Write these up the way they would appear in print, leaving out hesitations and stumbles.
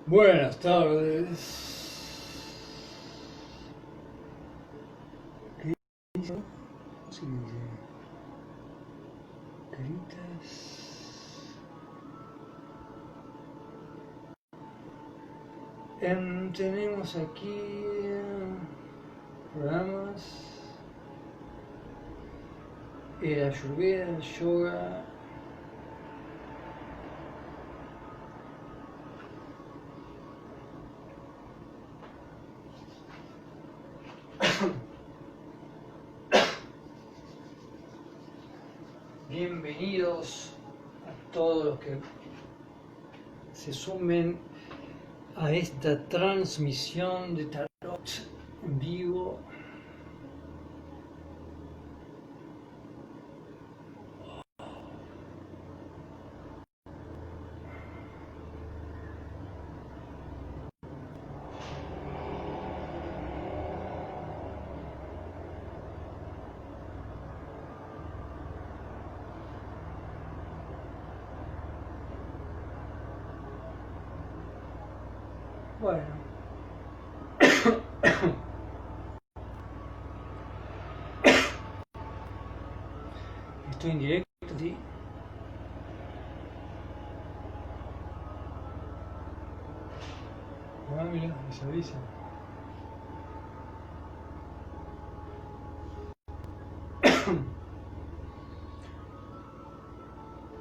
Buenas tardes. ¿Qué dice? Sí, dice. Caritas. Tenemos aquí programas. El ayurveda, el yoga. Bienvenidos a todos los que se sumen a esta transmisión de tarot en vivo. Bueno, estoy en directo, sí. Ah, mira, se avisa.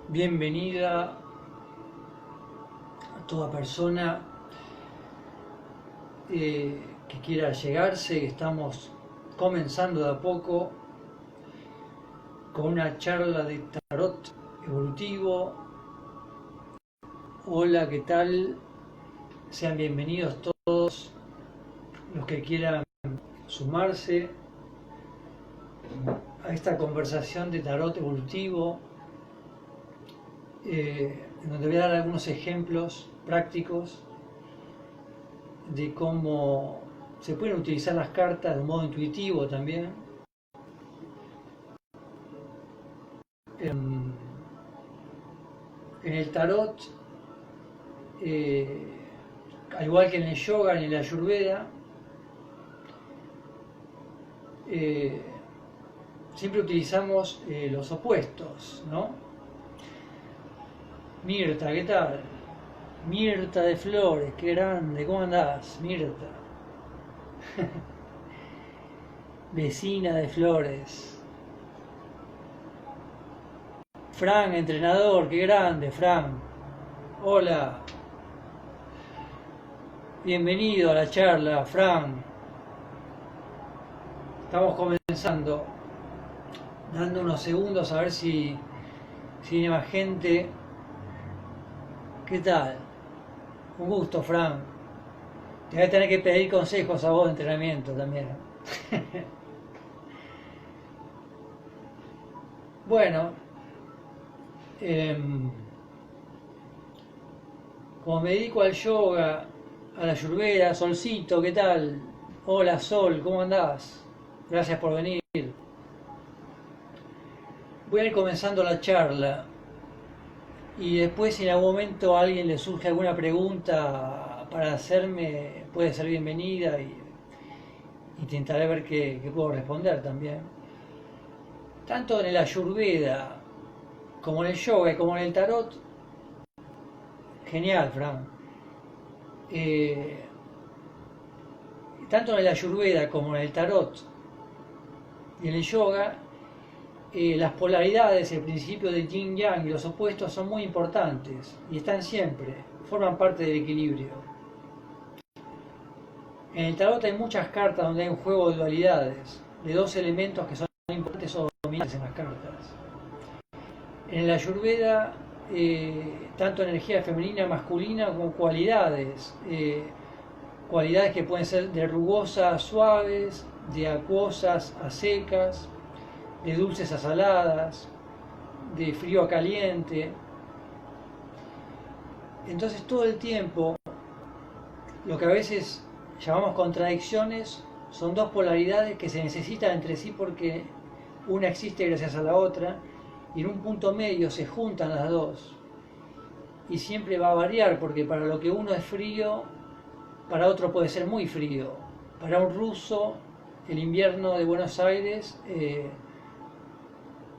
Bienvenida a toda persona que quiera llegarse, que estamos comenzando de a poco con una charla de tarot evolutivo. Hola, ¿qué tal? Sean bienvenidos todos los que quieran sumarse a esta conversación de tarot evolutivo, en donde voy a dar algunos ejemplos prácticos de cómo se pueden utilizar las cartas de un modo intuitivo también. En el tarot, al igual que en el yoga, en la ayurveda, siempre utilizamos los opuestos, ¿no? Mirta, ¿qué tal? Mirta de Flores, qué grande, ¿cómo andás, Mirta? Vecina de Flores. Fran, entrenador, qué grande, Fran. Hola. Bienvenido a la charla, Fran. Estamos comenzando, dando unos segundos a ver si hay más gente. ¿Qué tal? Un gusto, Fran. Te voy a tener que pedir consejos a vos de entrenamiento también. Bueno, como me dedico al yoga, a la ayurveda, Solcito, ¿qué tal? Hola, Sol, ¿cómo andás? Gracias por venir. Voy a ir comenzando la charla y después si en algún momento a alguien le surge alguna pregunta para hacerme, puede ser bienvenida y intentaré ver qué puedo responder también. Tanto en el ayurveda como en el yoga y como en el tarot, genial, Fran. Tanto en el ayurveda como en el tarot y en el yoga, las polaridades, el principio de yin yang y los opuestos son muy importantes y están siempre, forman parte del equilibrio. En el tarot hay muchas cartas donde hay un juego de dualidades, de dos elementos que son importantes o dominantes en las cartas. En la ayurveda, tanto energía femenina, masculina, como cualidades. Cualidades que pueden ser de rugosas a suaves, de acuosas a secas, de dulces a saladas, de frío a caliente. Entonces todo el tiempo, lo que a veces llamamos contradicciones, son dos polaridades que se necesitan entre sí porque una existe gracias a la otra, y en un punto medio se juntan las dos y siempre va a variar, porque para lo que uno es frío, para otro puede ser muy frío. Para un ruso, el invierno de Buenos Aires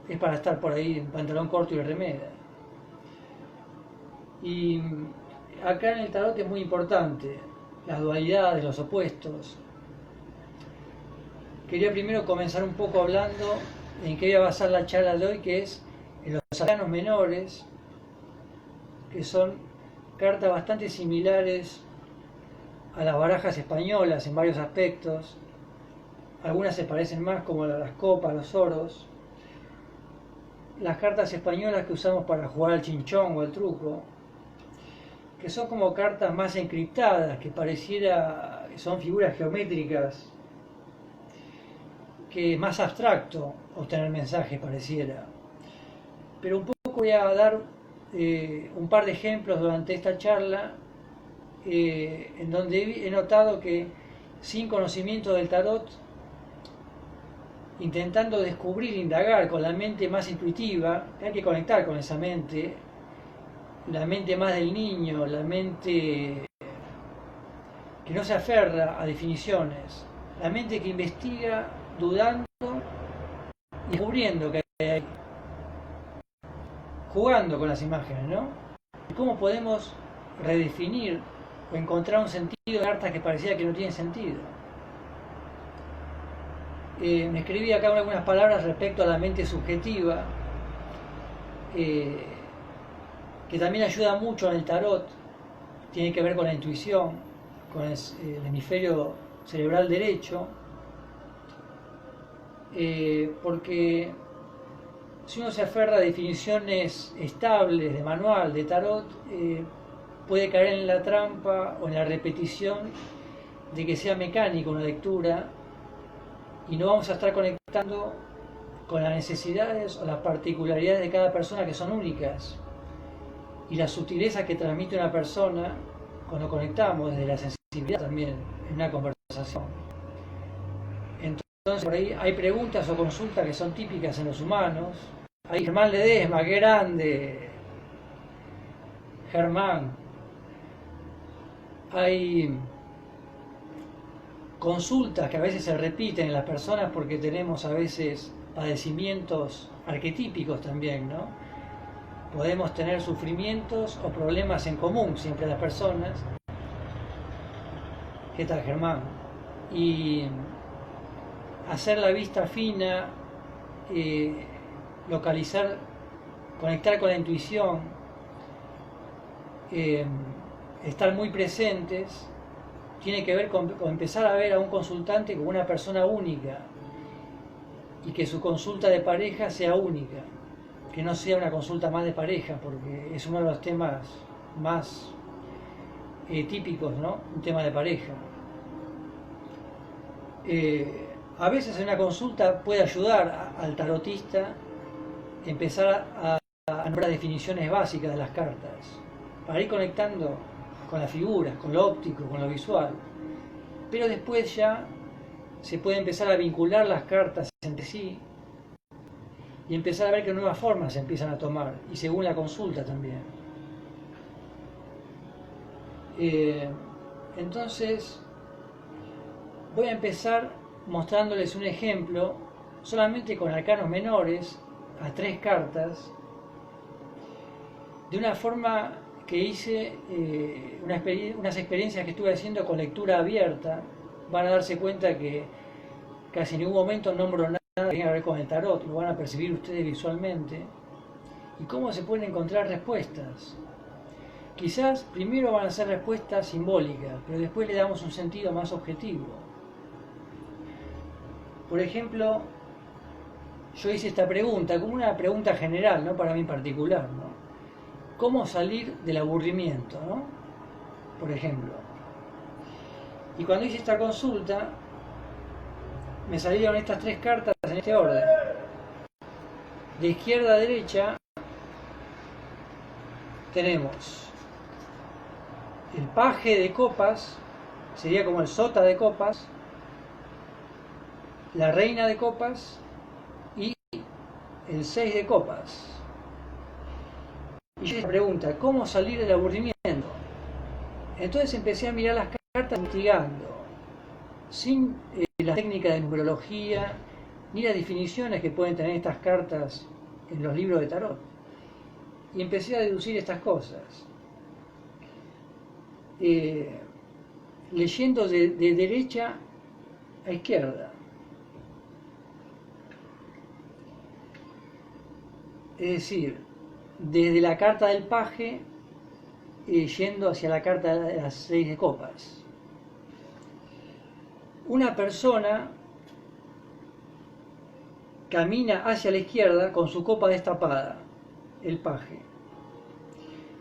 es para estar por ahí en pantalón corto y remera. Y acá en el tarot es muy importante las dualidades, los opuestos. Quería primero comenzar un poco hablando en qué voy a basar la charla de hoy, que es en los arcanos menores, que son cartas bastante similares a las barajas españolas en varios aspectos. Algunas se parecen más, como las copas, los oros. Las cartas españolas que usamos para jugar al chinchón o al truco, que son como cartas más encriptadas, que pareciera que son figuras geométricas, que es más abstracto obtener mensajes, pareciera. Pero un poco voy a dar un par de ejemplos durante esta charla, en donde he notado que sin conocimiento del tarot, intentando descubrir, indagar con la mente más intuitiva, hay que conectar con esa mente, la mente más del niño, la mente que no se aferra a definiciones, la mente que investiga dudando y descubriendo que hay, jugando con las imágenes, ¿no? ¿Cómo podemos redefinir o encontrar un sentido de cartas que parecía que no tienen sentido? Me escribí acá algunas palabras respecto a la mente subjetiva, que también ayuda mucho en el tarot, tiene que ver con la intuición, con el hemisferio cerebral derecho, porque si uno se aferra a definiciones estables de manual, de tarot, puede caer en la trampa o en la repetición de que sea mecánica una lectura y no vamos a estar conectando con las necesidades o las particularidades de cada persona, que son únicas, y la sutileza que transmite una persona cuando conectamos, desde la sensibilidad también en una conversación. Entonces por ahí hay preguntas o consultas que son típicas en los humanos. Ahí Germán Ledesma, qué grande Germán. Hay consultas que a veces se repiten en las personas porque tenemos a veces padecimientos arquetípicos también, ¿no? Podemos tener sufrimientos o problemas en común siempre las personas. ¿Qué tal, Germán? Y hacer la vista fina, localizar, conectar con la intuición, estar muy presentes, tiene que ver con empezar a ver a un consultante como una persona única, y que su consulta de pareja sea única, que no sea una consulta más de pareja, porque es uno de los temas más típicos, ¿no? Un tema de pareja. A veces en una consulta puede ayudar al tarotista a empezar a nombrar definiciones básicas de las cartas, para ir conectando con las figuras, con lo óptico, con lo visual. Pero después ya se puede empezar a vincular las cartas entre sí y empezar a ver qué nuevas formas se empiezan a tomar, y según la consulta también. Entonces voy a empezar mostrándoles un ejemplo solamente con arcanos menores a 3 cartas, de una forma que hice unas experiencias que estuve haciendo con lectura abierta. Van a darse cuenta que casi en ningún momento nombro nada que tenga que ver con el tarot, lo van a percibir ustedes visualmente. Y cómo se pueden encontrar respuestas. Quizás primero van a ser respuestas simbólicas, pero después le damos un sentido más objetivo. Por ejemplo, yo hice esta pregunta como una pregunta general, no para mí en particular, ¿no? ¿Cómo salir del aburrimiento, ¿no? Por ejemplo. Y cuando hice esta consulta, me salieron estas 3 cartas en este orden. De izquierda a derecha tenemos el paje de copas, sería como el sota de copas, la reina de copas y el 6 de copas. Y yo me pregunta, ¿cómo salir del aburrimiento? Entonces empecé a mirar las cartas investigando, sin las técnicas de numerología, ni las definiciones que pueden tener estas cartas en los libros de tarot. Y empecé a deducir estas cosas. Leyendo de derecha a izquierda. Es decir, desde la carta del paje yendo hacia la carta de las 6 de copas. Una persona camina hacia la izquierda con su copa destapada, el paje.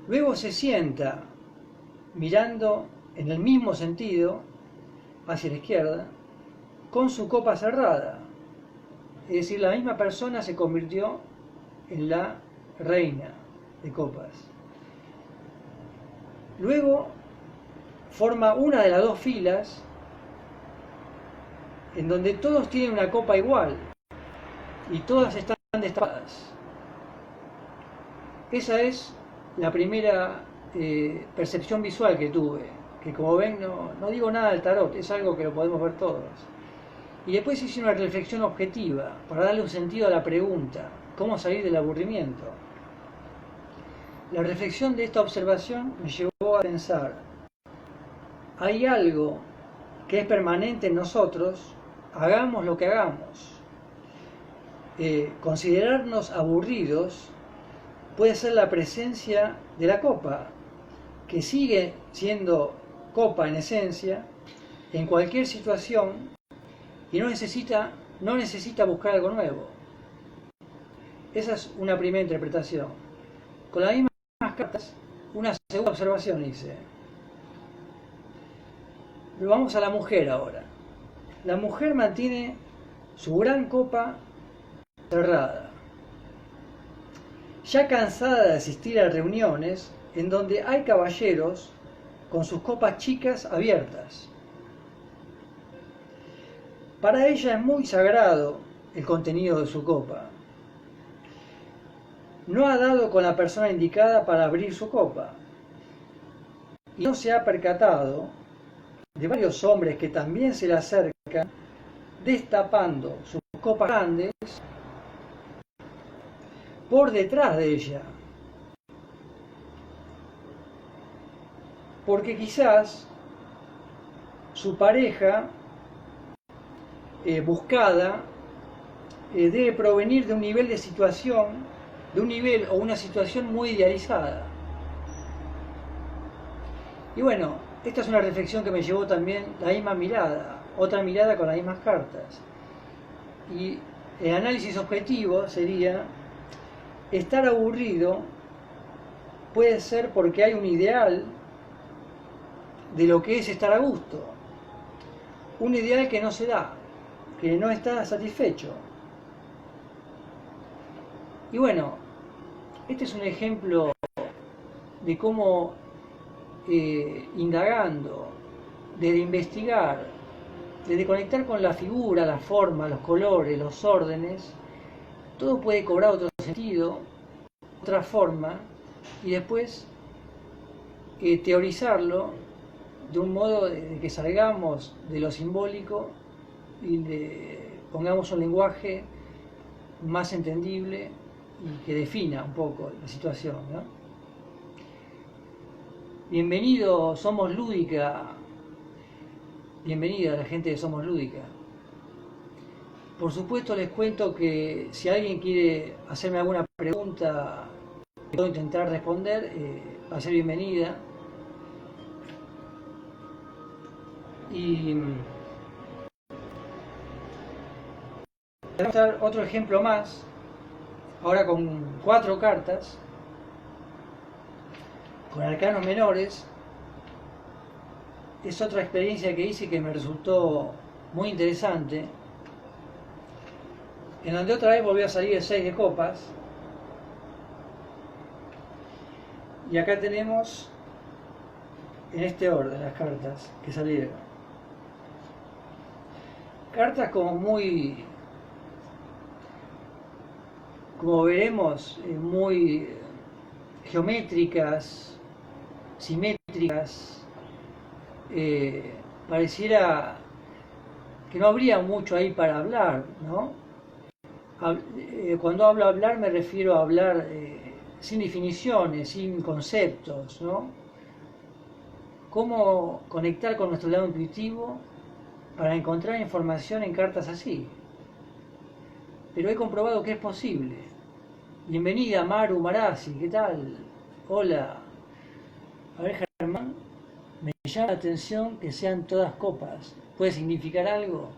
Luego se sienta mirando en el mismo sentido, hacia la izquierda, con su copa cerrada. Es decir, la misma persona se convirtió en la reina de copas. Luego forma una de las dos filas en donde todos tienen una copa igual y todas están destapadas. Esa es la primera percepción visual que tuve, que como ven no digo nada del tarot, es algo que lo podemos ver todos. Y después hice una reflexión objetiva para darle un sentido a la pregunta, ¿cómo salir del aburrimiento? La reflexión de esta observación me llevó a pensar, hay algo que es permanente en nosotros, hagamos lo que hagamos. Considerarnos aburridos puede ser la presencia de la copa, que sigue siendo copa en esencia, en cualquier situación, y no necesita buscar algo nuevo. Esa es una primera interpretación. Con las mismas cartas, una segunda observación hice. Vamos a la mujer ahora. La mujer mantiene su gran copa cerrada, ya cansada de asistir a reuniones en donde hay caballeros con sus copas chicas abiertas. Para ella es muy sagrado el contenido de su copa. No ha dado con la persona indicada para abrir su copa y no se ha percatado de varios hombres que también se le acercan destapando sus copas grandes por detrás de ella, porque quizás su pareja buscada debe provenir de un nivel de situación, de un nivel o una situación muy idealizada. Y bueno, esta es una reflexión que me llevó también la misma mirada, otra mirada con las mismas cartas. Y el análisis objetivo sería, estar aburrido puede ser porque hay un ideal de lo que es estar a gusto, un ideal que no se da, que no está satisfecho. Y bueno, este es un ejemplo de cómo indagando, desde investigar, desde conectar con la figura, la forma, los colores, los órdenes, todo puede cobrar otro sentido, otra forma, y después teorizarlo de un modo de que salgamos de lo simbólico y pongamos un lenguaje más entendible y que defina un poco la situación, ¿no? Bienvenido, Somos Lúdica. Bienvenida a la gente de Somos Lúdica. Por supuesto les cuento que si alguien quiere hacerme alguna pregunta que puedo intentar responder, va a ser bienvenida. Y vamos a dar otro ejemplo más, ahora con 4 cartas, con arcanos menores. Es otra experiencia que hice que me resultó muy interesante, en donde otra vez volvió a salir el 6 de copas, y acá tenemos en este orden las cartas que salieron. Cartas como veremos, muy geométricas, simétricas, pareciera que no habría mucho ahí para hablar, ¿no? Cuando hablo hablar me refiero a hablar sin definiciones, sin conceptos, ¿no? Cómo conectar con nuestro lado intuitivo para encontrar información en cartas así. Pero he comprobado que es posible. Bienvenida Maru Marazzi, ¿qué tal? Hola. A ver, Germán, me llama la atención que sean todas copas. ¿Puede significar algo?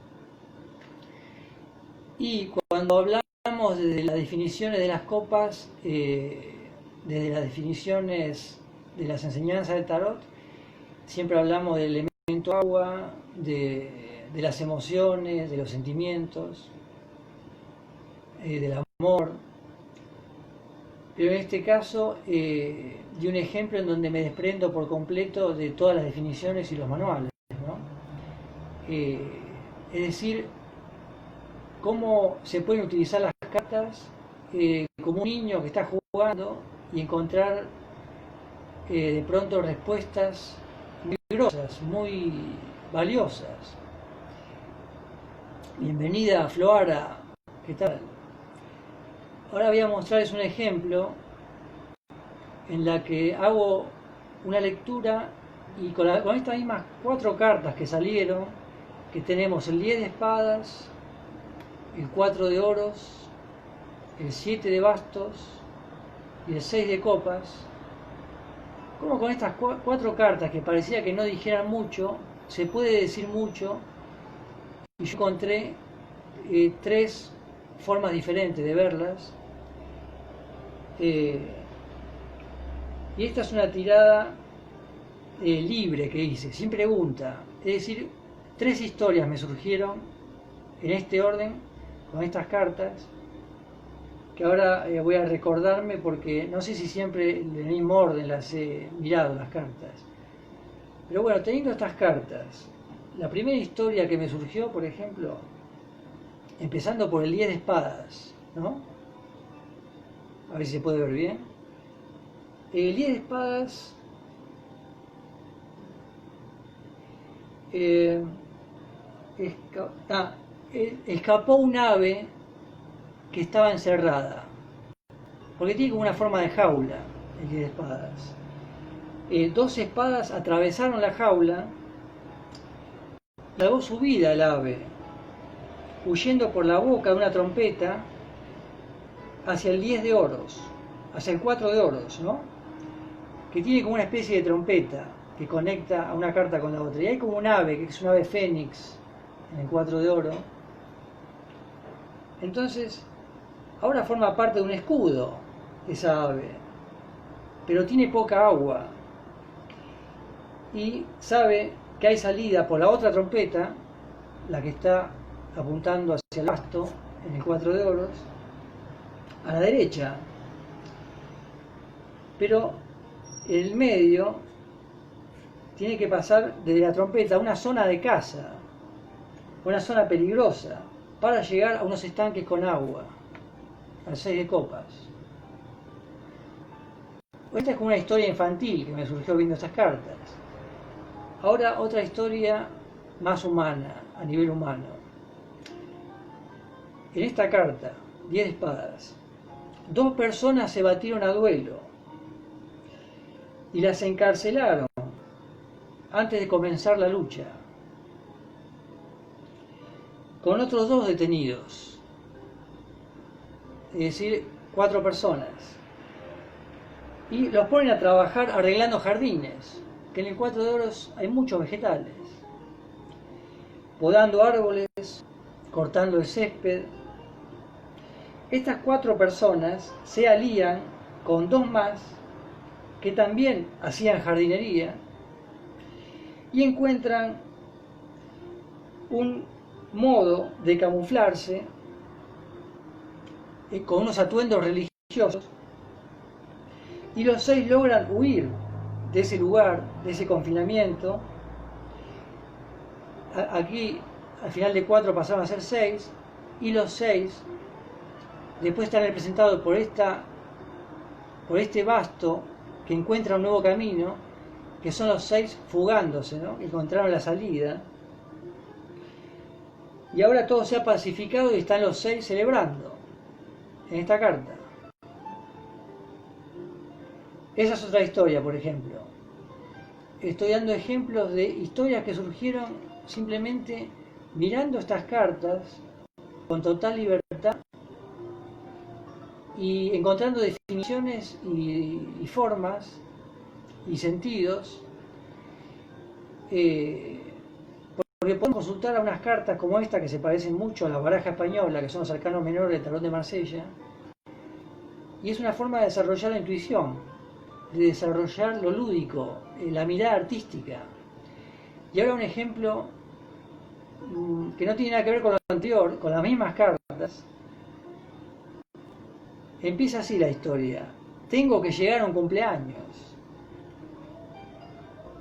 Y cuando hablamos de las definiciones de las copas, desde las definiciones de las enseñanzas del tarot, siempre hablamos del elemento agua, de las emociones, de los sentimientos, del amor. Pero en este caso di un ejemplo en donde me desprendo por completo de todas las definiciones y los manuales, ¿no? Es decir, cómo se pueden utilizar las cartas como un niño que está jugando y encontrar de pronto respuestas muy grosas, muy valiosas. Bienvenida Floara, ¿qué tal? Ahora voy a mostrarles un ejemplo en la que hago una lectura y con estas mismas 4 cartas que salieron, que tenemos el 10 de espadas, el 4 de oros, el 7 de bastos y el 6 de copas, como con estas 4 cartas que parecía que no dijeran mucho, se puede decir mucho, y yo encontré 3 formas diferentes de verlas. Y esta es una tirada libre que hice, sin pregunta. Es decir, 3 historias me surgieron en este orden, con estas cartas, que ahora voy a recordarme porque no sé si siempre en el mismo orden las he mirado las cartas. Pero bueno, teniendo estas cartas, la primera historia que me surgió, por ejemplo, empezando por el 10 de espadas, ¿no? A ver si se puede ver bien. El 10 de espadas escapó un ave que estaba encerrada, porque tiene como una forma de jaula el 10 de espadas. 2 espadas atravesaron la jaula y salvó su vida el ave, huyendo por la boca de una trompeta hacia el 10 de oros, hacia el 4 de oros, ¿no? Que tiene como una especie de trompeta que conecta a una carta con la otra. Y hay como un ave, que es un ave fénix, en el 4 de oro. Entonces, ahora forma parte de un escudo esa ave, pero tiene poca agua. Y sabe que hay salida por la otra trompeta, la que está apuntando hacia el basto, en el 4 de oros, a la derecha. Pero en el medio tiene que pasar desde la trompeta a una zona de caza, una zona peligrosa, para llegar a unos estanques con agua, al 6 de copas. Esta es como una historia infantil que me surgió viendo estas cartas. Ahora otra historia más humana, a nivel humano. En esta carta, 10 de espadas, 2 personas se batieron a duelo y las encarcelaron antes de comenzar la lucha, con otros 2 detenidos, es decir, 4 personas, y los ponen a trabajar arreglando jardines, que en el 4 de oros hay muchos vegetales, podando árboles, cortando el césped. Estas 4 personas se alían con 2 más que también hacían jardinería y encuentran un modo de camuflarse con unos atuendos religiosos, y los 6 logran huir de ese lugar, de ese confinamiento. Aquí al final de 4 pasaron a ser 6, y los 6, después de estar representados por esta por este basto que encuentra un nuevo camino, que son los 6 fugándose, ¿no? Que encontraron la salida. Y ahora todo se ha pacificado y están los 6 celebrando en esta carta. Esa es otra historia, por ejemplo. Estoy dando ejemplos de historias que surgieron simplemente mirando estas cartas con total libertad y encontrando definiciones y formas y sentidos, porque podemos consultar a unas cartas como esta que se parecen mucho a la baraja española, que son los arcanos menores del tarot de Marsella, y es una forma de desarrollar la intuición, de desarrollar lo lúdico, la mirada artística. Y ahora un ejemplo que no tiene nada que ver con lo anterior, con las mismas cartas. Empieza así la historia. Tengo que llegar a un cumpleaños.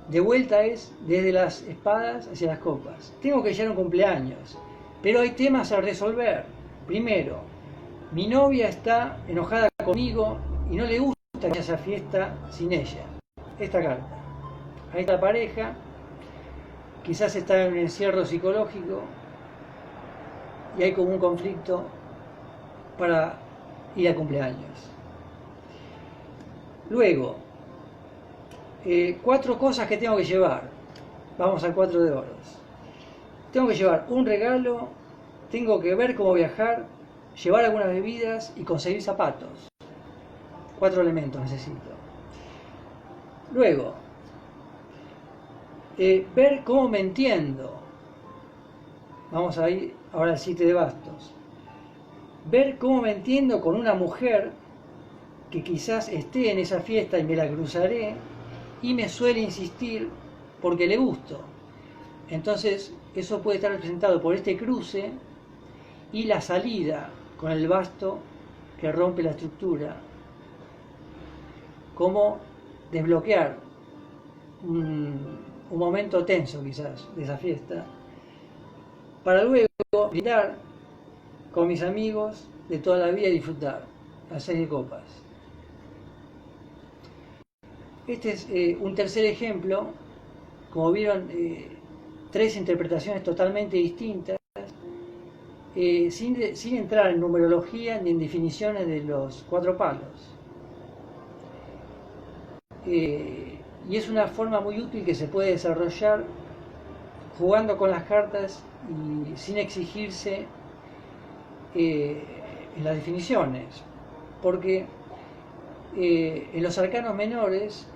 De vuelta es desde las espadas hacia las copas. Tengo que llegar a un cumpleaños, pero hay temas a resolver. Primero, mi novia está enojada conmigo y no le gusta que haya esa fiesta sin ella. Esta carta. Ahí está la pareja, quizás está en un encierro psicológico y hay como un conflicto para ir al cumpleaños. Luego, 4 cosas que tengo que llevar. Vamos al 4 de oros. Tengo que llevar un regalo, tengo que ver cómo viajar, llevar algunas bebidas y conseguir zapatos. 4 elementos necesito. Luego, ver cómo me entiendo. Vamos a ir ahora al 7 de bastos. Ver cómo me entiendo con una mujer que quizás esté en esa fiesta y me la cruzaré y me suele insistir porque le gusto. Entonces eso puede estar representado por este cruce y la salida con el basto que rompe la estructura. Cómo desbloquear un momento tenso quizás de esa fiesta para luego brindar con mis amigos de toda la vida y disfrutar a 6 de copas. Este es un tercer ejemplo. Como vieron, 3 interpretaciones totalmente distintas, sin entrar en numerología ni en definiciones de los 4 palos. Y es una forma muy útil que se puede desarrollar jugando con las cartas y sin exigirse en las definiciones, porque en los arcanos menores,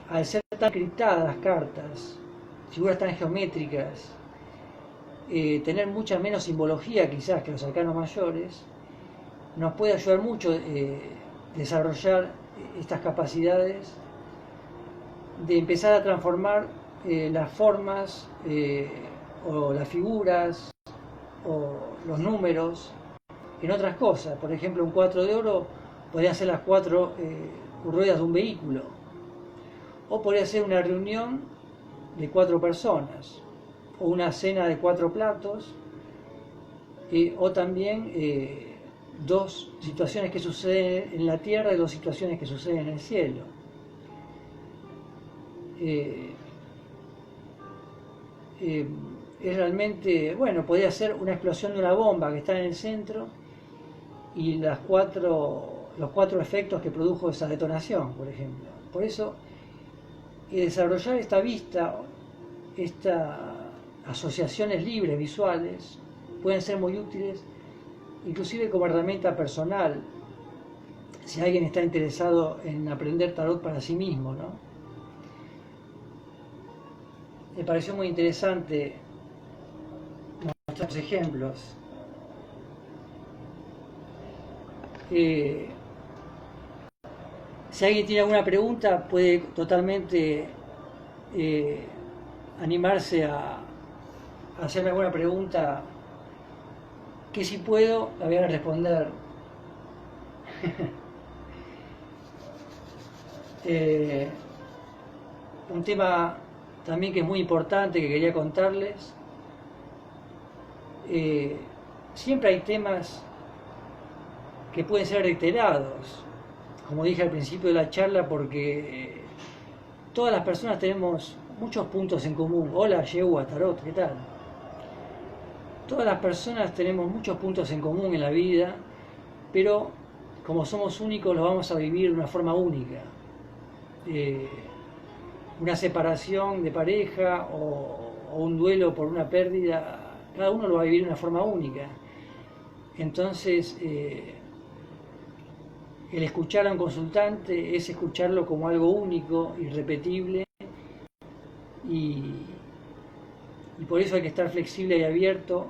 al ser tan criptadas las cartas, figuras tan geométricas, tener mucha menos simbología quizás que los arcanos mayores, nos puede ayudar mucho desarrollar estas capacidades de empezar a transformar las formas o las figuras o los números en otras cosas. Por ejemplo, un 4 de oro podría ser las 4 ruedas de un vehículo, o podría ser una reunión de 4 personas, o una cena de 4 platos, o también 2 situaciones que suceden en la tierra y 2 situaciones que suceden en el cielo. Es realmente, bueno, podría ser una explosión de una bomba que está en el centro y los 4 efectos que produjo esa detonación, por ejemplo. Por eso, desarrollar esta vista, estas asociaciones libres visuales, pueden ser muy útiles, inclusive como herramienta personal, si alguien está interesado en aprender tarot para sí mismo, ¿no? Me pareció muy interesante mostrar los ejemplos. Si alguien tiene alguna pregunta, puede totalmente animarse a hacerme alguna pregunta que si puedo la voy a responder. Un tema también que es muy importante que quería contarles. Siempre hay temas que pueden ser reiterados, como dije al principio de la charla, porque todas las personas tenemos muchos puntos en común. Hola, Yehua, Tarot, ¿qué tal? Todas las personas tenemos muchos puntos en común en la vida, pero como somos únicos, los vamos a vivir de una forma única. Una separación de pareja o un duelo por una pérdida, cada uno lo va a vivir de una forma única. Entonces, el escuchar a un consultante es escucharlo como algo único, irrepetible, y por eso hay que estar flexible y abierto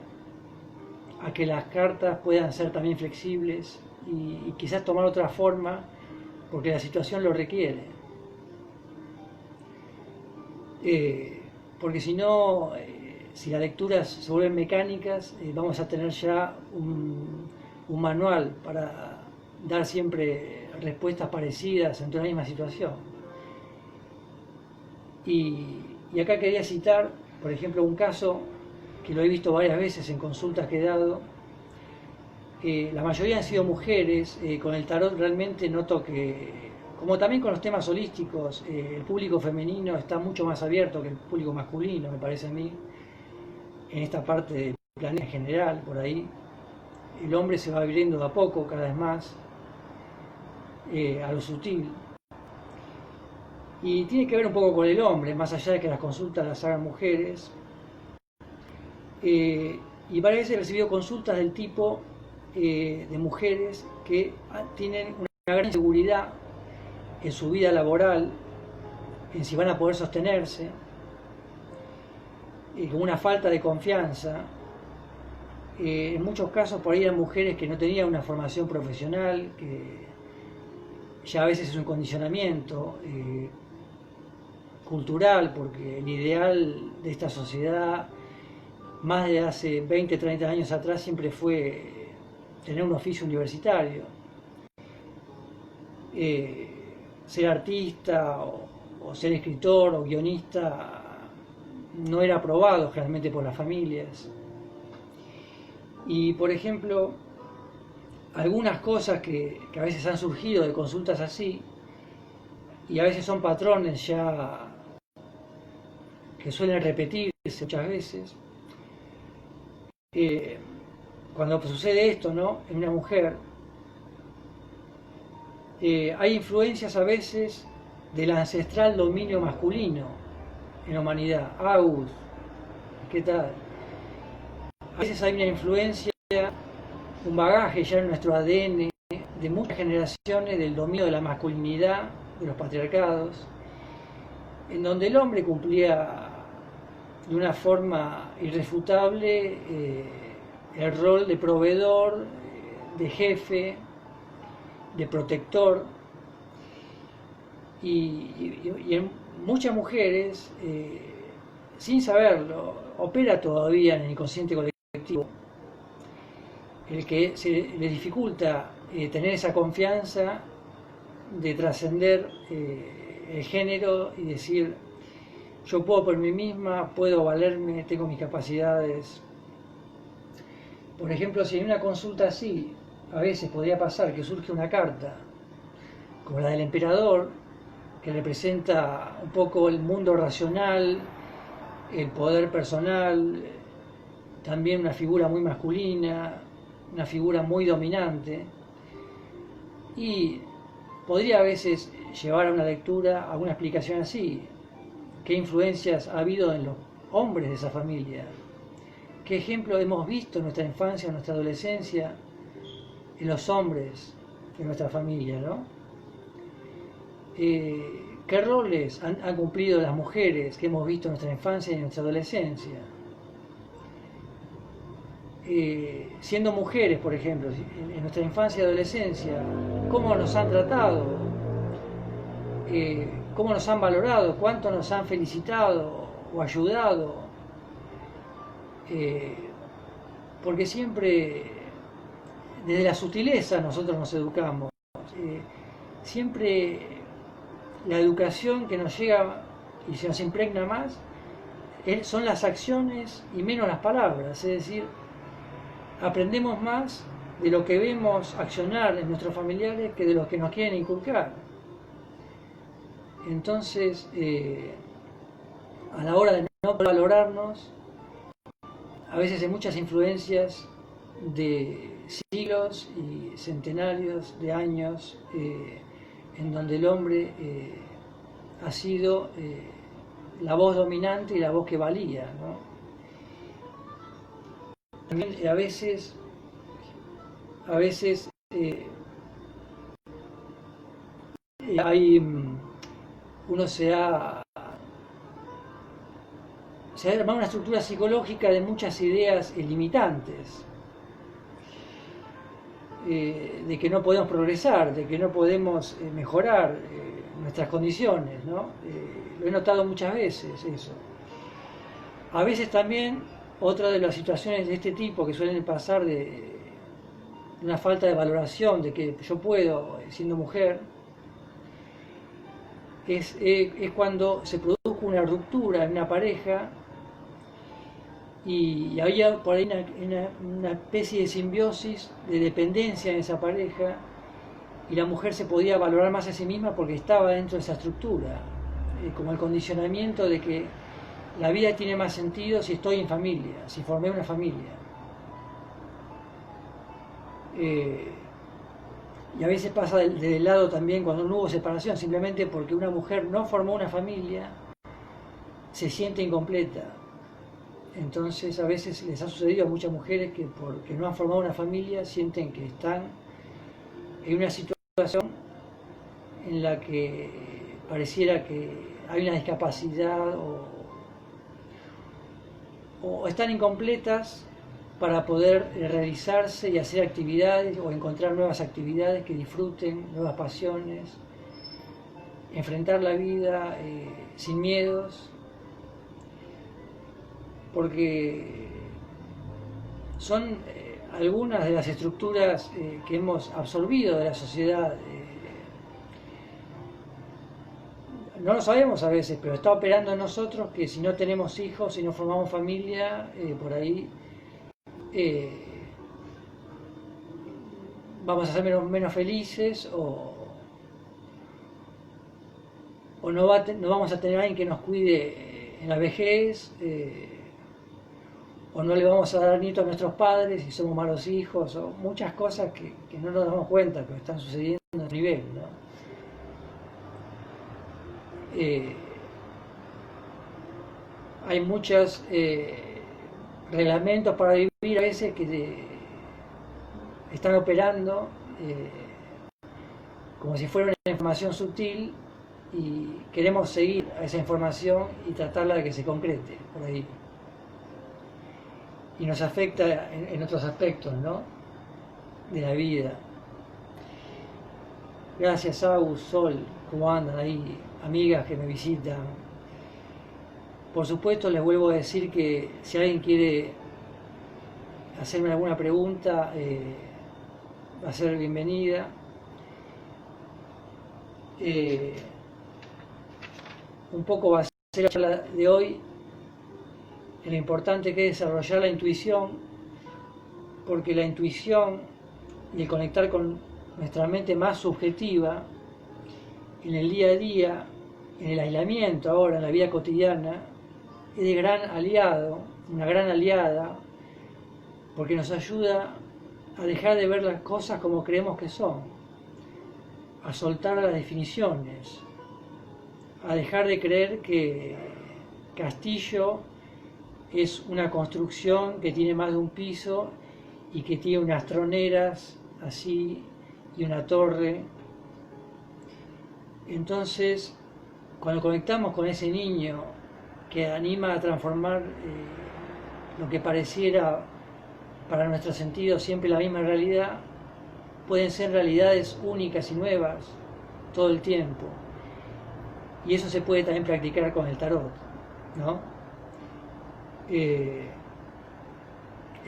a que las cartas puedan ser también flexibles y quizás tomar otra forma porque la situación lo requiere. Porque si no, si las lecturas se vuelven mecánicas, vamos a tener ya un manual para dar siempre respuestas parecidas ante una misma situación. Y acá quería citar, por ejemplo, un caso que lo he visto varias veces en consultas que he dado. La mayoría han sido mujeres. Con el tarot realmente noto que, como también con los temas holísticos, el público femenino está mucho más abierto que el público masculino, me parece a mí, en esta parte del planeta en general, por ahí. El hombre se va abriendo de a poco, cada vez más, a lo sutil. Y tiene que ver un poco con el hombre, más allá de que las consultas las hagan mujeres. Y varias veces he recibido consultas del tipo de mujeres que tienen una gran inseguridad en su vida laboral, en si van a poder sostenerse, con una falta de confianza. En muchos casos por ahí eran mujeres que no tenían una formación profesional, que ya a veces es un condicionamiento cultural, porque el ideal de esta sociedad, más de hace 20, 30 años atrás, siempre fue tener un oficio universitario. Ser artista o ser escritor o guionista no era aprobado generalmente por las familias. Y por ejemplo, algunas cosas que a veces han surgido de consultas así, y a veces son patrones ya que suelen repetirse muchas veces, cuando sucede esto, ¿no?, en una mujer, hay influencias a veces del ancestral dominio masculino en la humanidad. Agus, ¿qué tal? A veces hay una influencia, un bagaje ya en nuestro ADN de muchas generaciones del dominio de la masculinidad, de los patriarcados, en donde el hombre cumplía de una forma irrefutable el rol de proveedor, de jefe, de protector, y en muchas mujeres, sin saberlo, opera todavía en el inconsciente colectivo el que se les dificulta tener esa confianza de trascender el género y decir: yo puedo por mí misma, puedo valerme, tengo mis capacidades. Por ejemplo, si en una consulta así, a veces podría pasar que surge una carta como la del emperador, que representa un poco el mundo racional, el poder personal, también una figura muy masculina, una figura muy dominante, y podría a veces llevar a una lectura, a una explicación así: ¿qué influencias ha habido en los hombres de esa familia? ¿Qué ejemplo hemos visto en nuestra infancia, en nuestra adolescencia, en los hombres de nuestra familia, ¿no? ¿Qué roles han cumplido las mujeres que hemos visto en nuestra infancia y en nuestra adolescencia? Siendo mujeres, por ejemplo, en nuestra infancia y adolescencia, ¿cómo nos han tratado? ¿Cómo nos han valorado? ¿Cuánto nos han felicitado o ayudado? Porque siempre desde la sutileza nosotros nos educamos. Siempre la educación que nos llega y se nos impregna más son las acciones y menos las palabras. Es decir, aprendemos más de lo que vemos accionar en nuestros familiares que de los que nos quieren inculcar. Entonces, a la hora de no valorarnos, a veces hay muchas influencias de siglos y centenarios de años en donde el hombre ha sido la voz dominante y la voz que valía, ¿no? También a veces uno se ha armado una estructura psicológica de muchas ideas limitantes, de que no podemos progresar, de que no podemos mejorar nuestras condiciones, ¿no? Lo he notado muchas veces eso. A veces también otra de las situaciones de este tipo que suelen pasar de una falta de valoración de que yo puedo, siendo mujer, es cuando se produce una ruptura en una pareja y había por ahí una especie de simbiosis, de dependencia en esa pareja, y la mujer se podía valorar más a sí misma porque estaba dentro de esa estructura, como el condicionamiento de que la vida tiene más sentido si estoy en familia, si formé una familia. Y a veces pasa del lado también cuando no hubo separación, simplemente porque una mujer no formó una familia, se siente incompleta. Entonces a veces les ha sucedido a muchas mujeres que porque no han formado una familia sienten que están en una situación en la que pareciera que hay una discapacidad o están incompletas para poder realizarse y hacer actividades o encontrar nuevas actividades que disfruten, nuevas pasiones, enfrentar la vida sin miedos, porque son algunas de las estructuras que hemos absorbido de la sociedad. No lo sabemos a veces, pero está operando en nosotros que si no tenemos hijos, si no formamos familia, por ahí vamos a ser menos felices o no vamos a tener a alguien que nos cuide en la vejez, o no le vamos a dar nietos a nuestros padres si somos malos hijos, o muchas cosas que no nos damos cuenta que están sucediendo a nivel, ¿no? Hay muchos reglamentos para vivir a veces que están operando como si fuera una información sutil y queremos seguir a esa información y tratarla de que se concrete por ahí. Y nos afecta en otros aspectos, ¿no?, de la vida. Gracias, Agus, Sol, ¿cómo andan ahí? Amigas que me visitan. Por supuesto, les vuelvo a decir que si alguien quiere hacerme alguna pregunta, va a ser bienvenida. Un poco va a ser la charla de hoy en lo importante que es desarrollar la intuición, porque la intuición y el conectar con nuestra mente más subjetiva en el día a día, en el aislamiento ahora, en la vida cotidiana, es de gran aliado, una gran aliada, porque nos ayuda a dejar de ver las cosas como creemos que son, a soltar las definiciones, a dejar de creer que castillo es una construcción que tiene más de un piso y que tiene unas troneras así y una torre. Entonces, cuando conectamos con ese niño que anima a transformar lo que pareciera para nuestro sentido siempre la misma realidad, pueden ser realidades únicas y nuevas todo el tiempo. Y eso se puede también practicar con el tarot, ¿no?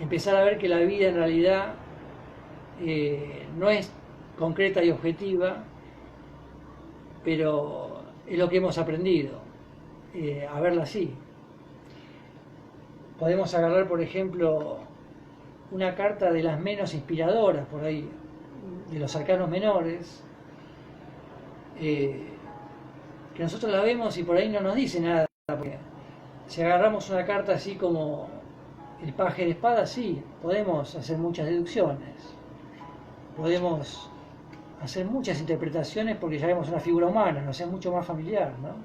Empezar a ver que la vida en realidad no es concreta y objetiva, pero es lo que hemos aprendido, a verla así. Podemos agarrar, por ejemplo, una carta de las menos inspiradoras por ahí, de los arcanos menores, que nosotros la vemos y por ahí no nos dice nada, porque si agarramos una carta así como el paje de espada, sí, podemos hacer muchas deducciones, podemos hacer muchas interpretaciones porque ya vemos una figura humana, nos es mucho más familiar, ¿no?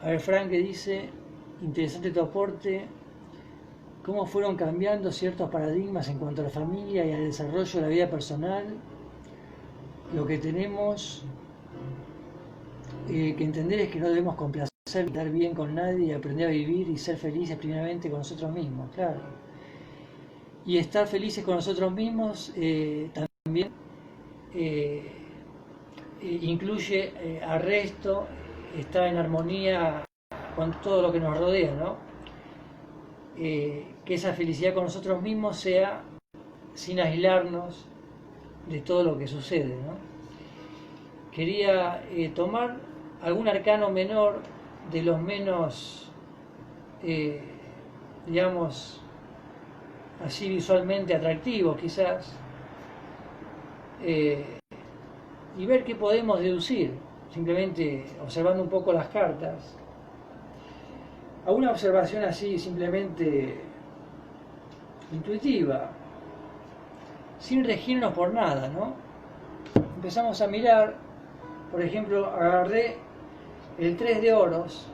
A ver, Frank, que dice, interesante tu aporte, cómo fueron cambiando ciertos paradigmas en cuanto a la familia y al desarrollo de la vida personal, lo que tenemos que entender es que no debemos complacer, estar bien con nadie y aprender a vivir y ser felices primeramente con nosotros mismos, claro. Y estar felices con nosotros mismos también incluye al resto, estar en armonía con todo lo que nos rodea, ¿no? Que esa felicidad con nosotros mismos sea sin aislarnos de todo lo que sucede, ¿no? Quería tomar algún arcano menor de los menos, digamos, así visualmente atractivos quizás, y ver qué podemos deducir, simplemente observando un poco las cartas. A una observación así simplemente intuitiva, sin regirnos por nada, ¿no? Empezamos a mirar, por ejemplo, agarré el 3 de oros,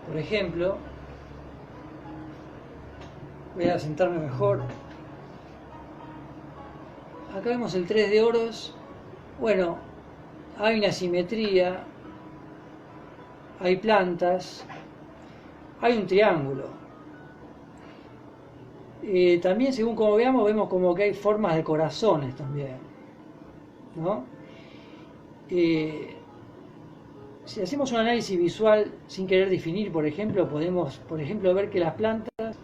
por ejemplo, voy a sentarme mejor. Acá vemos el 3 de oros, bueno, hay una simetría, hay plantas, hay un triángulo. También, según como veamos, vemos como que hay formas de corazones también, ¿no? Si hacemos un análisis visual sin querer definir, por ejemplo, podemos, por ejemplo, ver que las plantas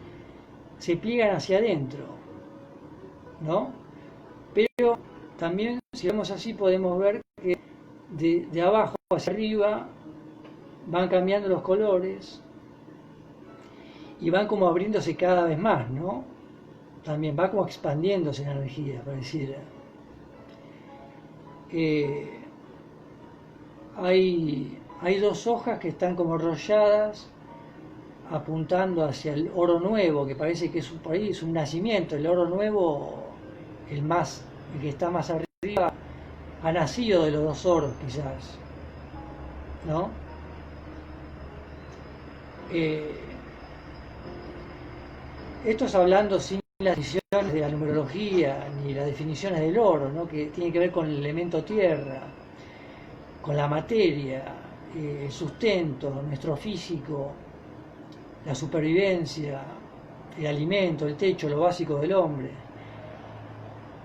se pliegan hacia adentro, ¿no? Pero también, si vemos así, podemos ver que de abajo hacia arriba van cambiando los colores y van como abriéndose cada vez más, ¿no? También va como expandiéndose la energía, pareciera. Hay dos hojas que están como enrolladas apuntando hacia el oro nuevo, que parece que por ahí es un nacimiento. El oro nuevo, el que está más arriba, ha nacido de los dos oros quizás, ¿no? Esto es hablando sin las definiciones de la numerología ni las definiciones del oro, ¿no? Que tiene que ver con el elemento tierra, con la materia, el sustento, nuestro físico, la supervivencia, el alimento, el techo, lo básico del hombre.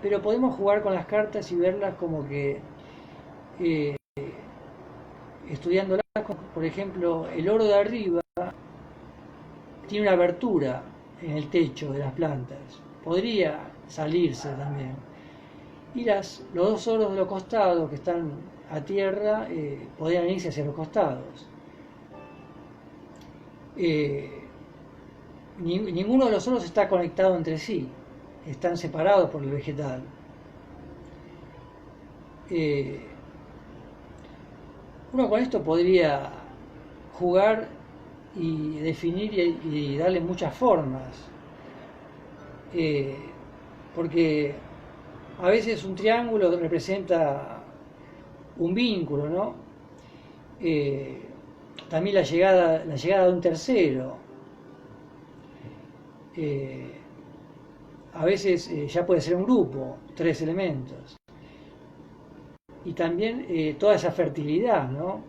Pero podemos jugar con las cartas y verlas como que, estudiándolas, por ejemplo, el oro de arriba tiene una abertura en el techo de las plantas, podría salirse también. Y los dos oros de los costados que están a tierra podrían irse hacia los costados. Ninguno de los oros está conectado entre sí, están separados por el vegetal. Uno con esto podría jugar y definir y darle muchas formas, porque a veces un triángulo representa un vínculo, ¿no? También la llegada de un tercero. A veces ya puede ser un grupo, 3 elementos. Y también toda esa fertilidad, ¿no?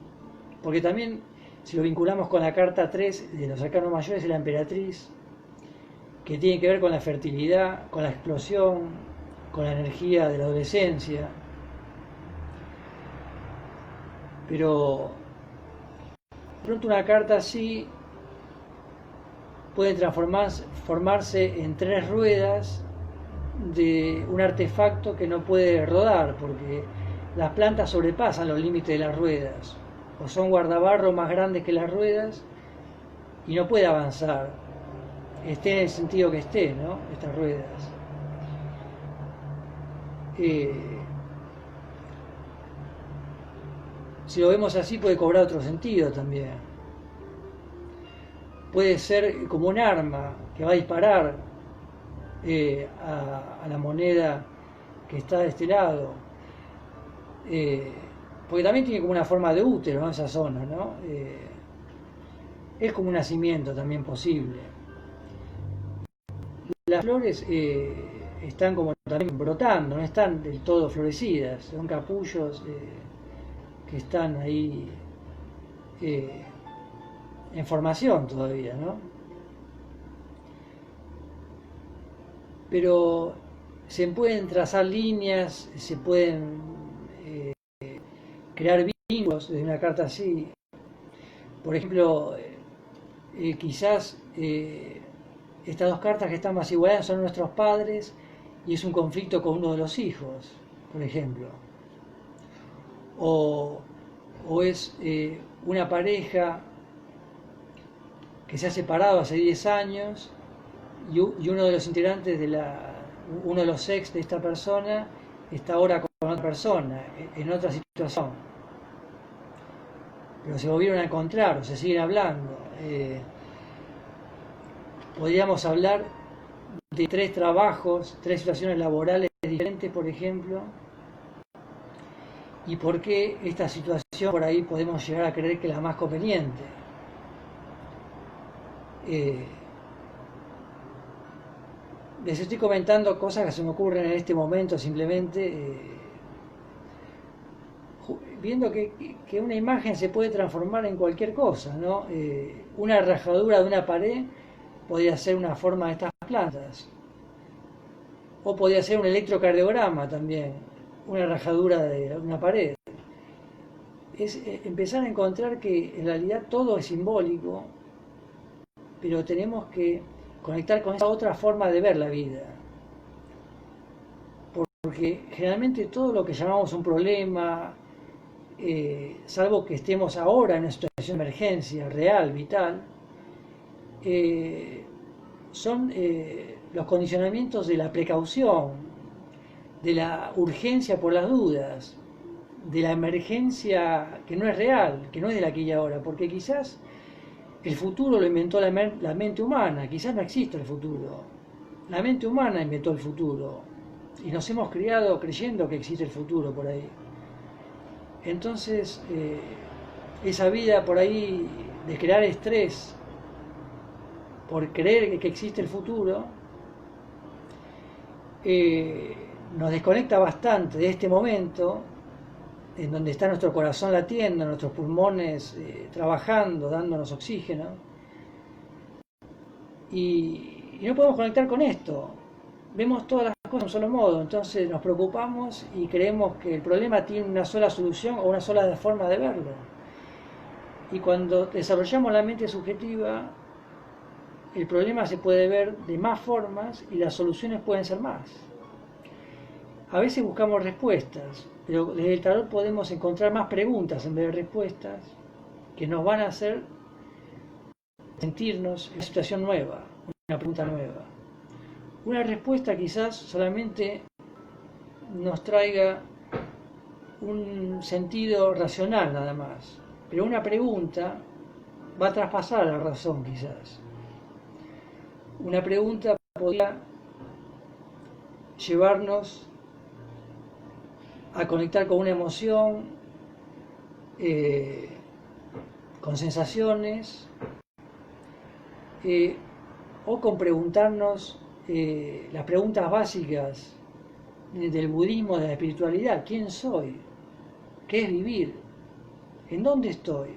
Porque también, si lo vinculamos con la carta 3 de los arcanos mayores, es la emperatriz, que tiene que ver con la fertilidad, con la explosión, con la energía de la adolescencia. Pero de pronto una carta así puede formarse en 3 ruedas de un artefacto que no puede rodar, porque las plantas sobrepasan los límites de las ruedas, o son guardabarros más grandes que las ruedas y no puede avanzar esté en el sentido que esté, ¿no? Estas ruedas. Si lo vemos así puede cobrar otro sentido también. Puede ser como un arma que va a disparar a la moneda que está de este lado. Porque también tiene como una forma de útero, ¿no? Esa zona, ¿no? Es como un nacimiento también posible. Las flores están como también brotando, no están del todo florecidas, son capullos que están ahí en formación todavía, ¿no? Pero se pueden trazar líneas, se pueden crear vínculos desde una carta así. Por ejemplo, quizás estas dos cartas que están más igualadas son nuestros padres y es un conflicto con uno de los hijos, por ejemplo. O es una pareja que se ha separado hace 10 años y uno de los integrantes uno de los ex de esta persona está ahora con otra persona, en otra situación. Pero se volvieron a encontrar o se siguen hablando. Podríamos hablar de 3 trabajos, 3 situaciones laborales diferentes, por ejemplo, y por qué esta situación por ahí podemos llegar a creer que es la más conveniente. Les estoy comentando cosas que se me ocurren en este momento simplemente, viendo que una imagen se puede transformar en cualquier cosa, ¿no? Una rajadura de una pared podría ser una forma de estas plantas, o podría ser un electrocardiograma también, una rajadura de una pared. Es empezar a encontrar que en realidad todo es simbólico, pero tenemos que conectar con esa otra forma de ver la vida. Porque generalmente todo lo que llamamos un problema, salvo que estemos ahora en una situación de emergencia real, vital, son los condicionamientos de la precaución, de la urgencia por las dudas, de la emergencia que no es real, que no es de aquí y ahora, porque quizás el futuro lo inventó la mente humana, quizás no existe el futuro. La mente humana inventó el futuro y nos hemos criado creyendo que existe el futuro por ahí. Entonces, esa vida por ahí de crear estrés por creer que existe el futuro, nos desconecta bastante de este momento en donde está nuestro corazón latiendo, nuestros pulmones trabajando, dándonos oxígeno, y no podemos conectar con esto. Vemos todas las cosas de un solo modo, entonces nos preocupamos y creemos que el problema tiene una sola solución o una sola forma de verlo. Y cuando desarrollamos la mente subjetiva, el problema se puede ver de más formas y las soluciones pueden ser más. A veces buscamos respuestas, pero desde el tarot podemos encontrar más preguntas en vez de respuestas que nos van a hacer sentirnos en una situación nueva, una pregunta nueva. Una respuesta quizás solamente nos traiga un sentido racional nada más, pero una pregunta va a traspasar a la razón quizás. Una pregunta podría llevarnos a conectar con una emoción, con sensaciones, o con preguntarnos las preguntas básicas del budismo, de la espiritualidad. ¿Quién soy? ¿Qué es vivir? ¿En dónde estoy?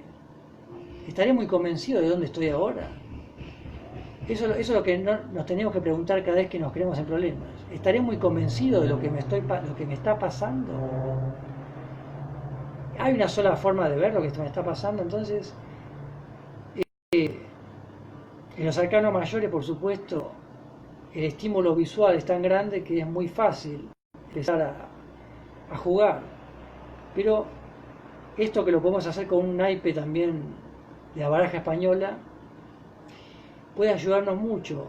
¿Estaré muy convencido de dónde estoy ahora? Eso es lo que nos tenemos que preguntar cada vez que nos creemos en problemas. ¿Estaré muy convencido de lo que me está pasando? ¿Hay una sola forma de ver lo que me está pasando? Entonces, en los arcanos mayores, por supuesto, el estímulo visual es tan grande que es muy fácil empezar a jugar. Pero esto que lo podemos hacer con un naipe también de la baraja española, puede ayudarnos mucho.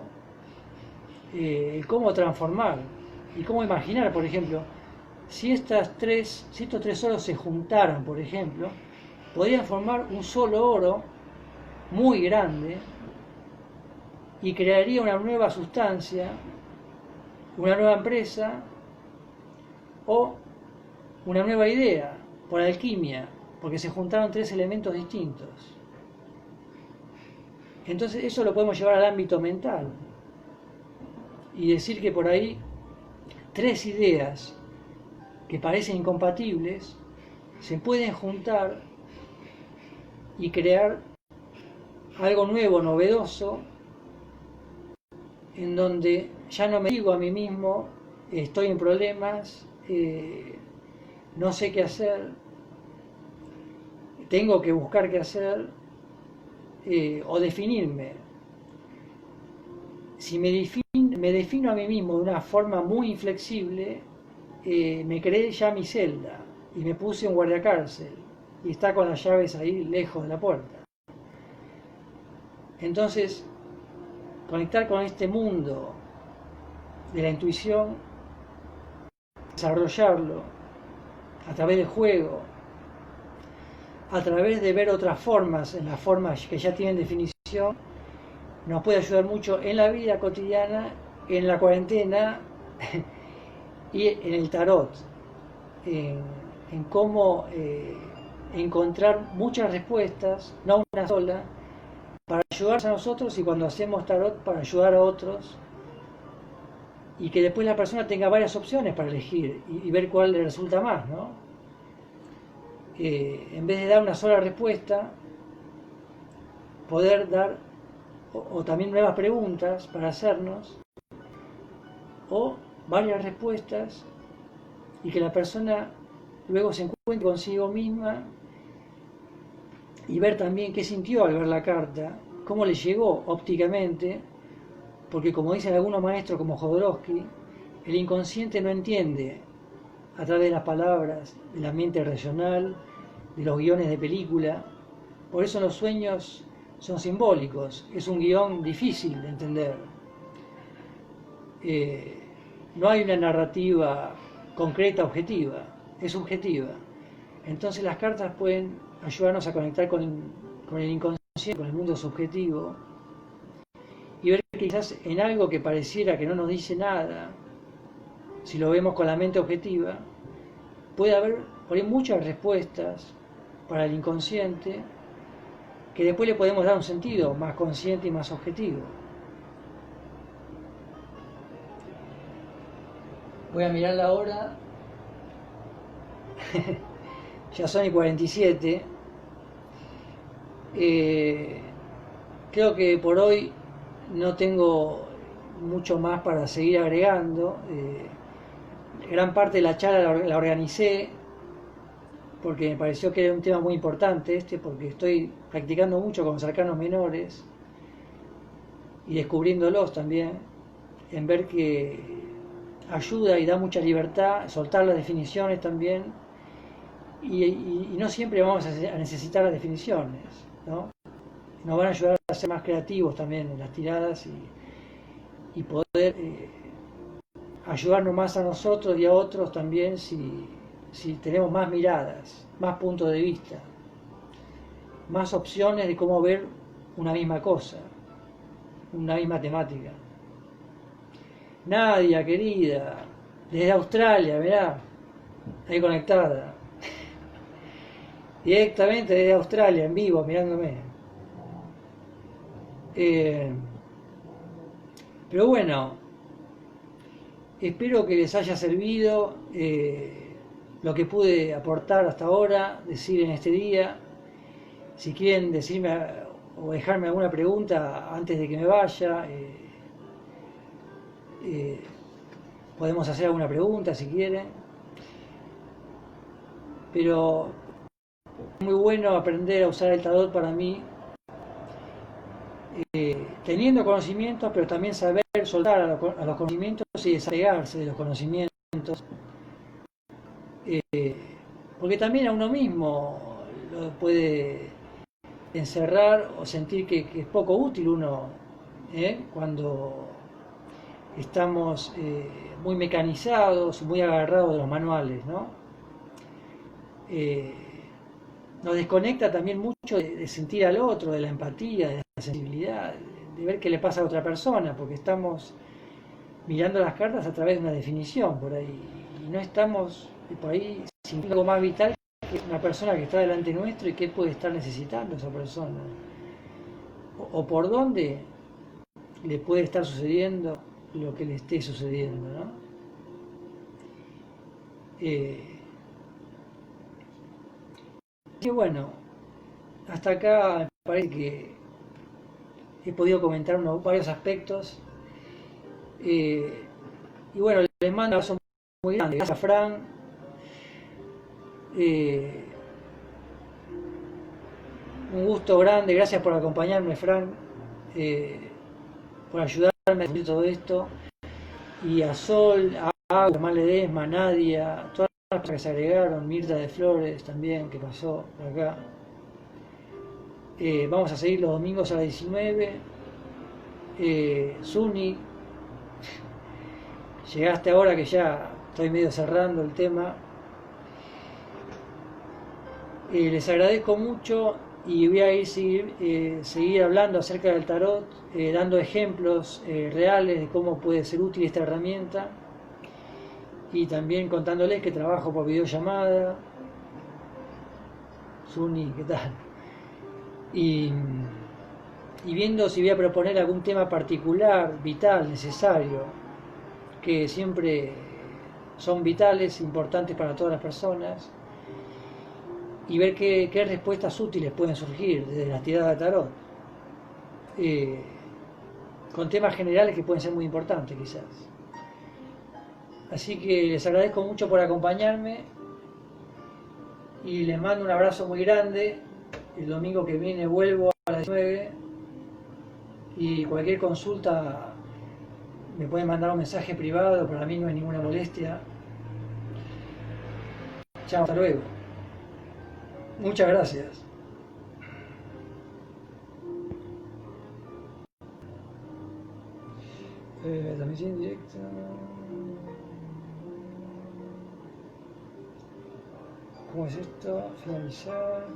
Cómo transformar y cómo imaginar, por ejemplo, si estos tres oros se juntaran, por ejemplo, podrían formar un solo oro muy grande y crearía una nueva sustancia, una nueva empresa o una nueva idea por alquimia, porque se juntaron tres elementos distintos. Entonces eso lo podemos llevar al ámbito mental y decir que por ahí tres ideas que parecen incompatibles se pueden juntar y crear algo nuevo, novedoso, en donde ya no me digo a mí mismo, estoy en problemas, no sé qué hacer, tengo que buscar qué hacer, o definirme. Si me defino a mí mismo de una forma muy inflexible, me creé ya mi celda y me puse un guardiacárcel y está con las llaves ahí lejos de la puerta. Entonces, conectar con este mundo de la intuición, desarrollarlo a través del juego, a través de ver otras formas, en las formas que ya tienen definición, nos puede ayudar mucho en la vida cotidiana, en la cuarentena y en el tarot, en cómo encontrar muchas respuestas, no una sola, para ayudarse a nosotros y cuando hacemos tarot para ayudar a otros, y que después la persona tenga varias opciones para elegir y ver cuál le resulta más, ¿no? En vez de dar una sola respuesta, poder dar o también nuevas preguntas para hacernos, o varias respuestas, y que la persona luego se encuentre consigo misma y ver también qué sintió al ver la carta, cómo le llegó ópticamente, porque como dicen algunos maestros como Jodorowsky, el inconsciente no entiende a través de las palabras, de la mente racional, de los guiones de película. Por eso los sueños son simbólicos, es un guión difícil de entender. No hay una narrativa concreta, objetiva, es subjetiva. Entonces las cartas pueden ayudarnos a conectar con el inconsciente, con el mundo subjetivo, y ver que quizás en algo que pareciera que no nos dice nada, si lo vemos con la mente objetiva, puede haber por ahí muchas respuestas para el inconsciente que después le podemos dar un sentido más consciente y más objetivo. Voy a mirar la hora. Ya son y 47. Creo que por hoy no tengo mucho más para seguir agregando. Gran parte de la charla la organicé porque me pareció que era un tema muy importante porque estoy practicando mucho con los arcanos menores y descubriéndolos también, en ver que ayuda y da mucha libertad, soltar las definiciones también, y no siempre vamos a necesitar las definiciones, ¿no? Nos van a ayudar a ser más creativos también en las tiradas y poder ayudarnos más a nosotros y a otros también si tenemos más miradas, más puntos de vista, más opciones de cómo ver una misma cosa, una misma temática. Nadia, querida, desde Australia, mirá, ahí conectada, directamente desde Australia, en vivo, mirándome. Pero bueno, espero que les haya servido lo que pude aportar hasta ahora, decir en este día. Si quieren decirme o dejarme alguna pregunta antes de que me vaya, podemos hacer alguna pregunta si quieren. Pero es muy bueno aprender a usar el tarot para mí, teniendo conocimientos, pero también saber soltar a los conocimientos y desapegarse de los conocimientos, porque también a uno mismo lo puede encerrar o sentir que es poco útil uno cuando estamos muy mecanizados, muy agarrados de los manuales, ¿no? Nos desconecta también mucho de sentir al otro, de la empatía, de la sensibilidad, de ver qué le pasa a otra persona, porque estamos mirando las cartas a través de una definición por ahí, y no estamos por ahí sintiendo algo más vital que una persona que está delante nuestro y qué puede estar necesitando esa persona, o por dónde le puede estar sucediendo lo que le esté sucediendo, ¿no? Y bueno, hasta acá me parece que he podido comentar varios aspectos. Y bueno, les mando un abrazo muy grande. Gracias a Fran. Eh, un gusto grande. Gracias por acompañarme, Fran. Por ayudarme a descubrir todo esto. Y a Sol, a Agua, Mar Ledesma, Nadia, todas las personas que se agregaron, Mirta de Flores también, que pasó por acá. Vamos a seguir los domingos a las 19. Suni, llegaste ahora que ya estoy medio cerrando el tema. Les agradezco mucho y voy a seguir hablando acerca del tarot, dando ejemplos reales de cómo puede ser útil esta herramienta y también contándoles que trabajo por videollamada. Suni, ¿qué tal? Y viendo si voy a proponer algún tema particular, vital, necesario, que siempre son vitales, importantes para todas las personas, y ver qué respuestas útiles pueden surgir desde la tirada de tarot, con temas generales que pueden ser muy importantes quizás. Así que les agradezco mucho por acompañarme y les mando un abrazo muy grande. El domingo que viene vuelvo a las 19 y cualquier consulta me pueden mandar un mensaje privado, para mí no hay ninguna molestia. Chao, hasta luego. Muchas gracias. Transmisión directa. ¿Cómo es esto? Finalizar.